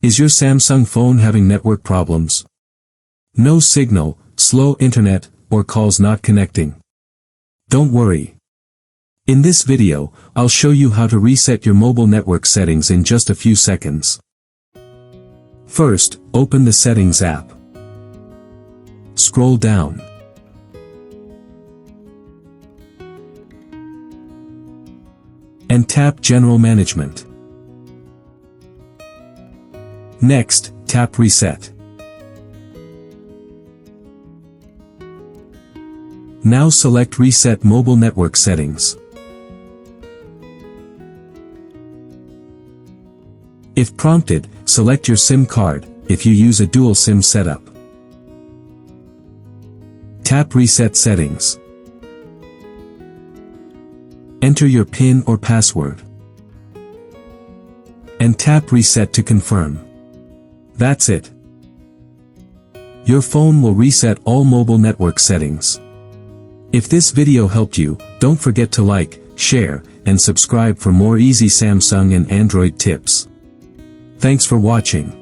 Is your Samsung phone having network problems? No signal, slow internet, or calls not connecting? Don't worry. In this video, I'll show you how to reset your mobile network settings in just a few seconds. First, open the Settings app. Scroll down. And tap General Management. Next, tap Reset. Now select Reset Mobile Network Settings. If prompted, select your SIM card, if you use a dual SIM setup. Tap Reset Settings. Enter your PIN or password. And tap Reset to confirm. That's it. Your phone will reset all mobile network settings. If this video helped you, don't forget to like, share, and subscribe for more easy Samsung and Android tips. Thanks for watching.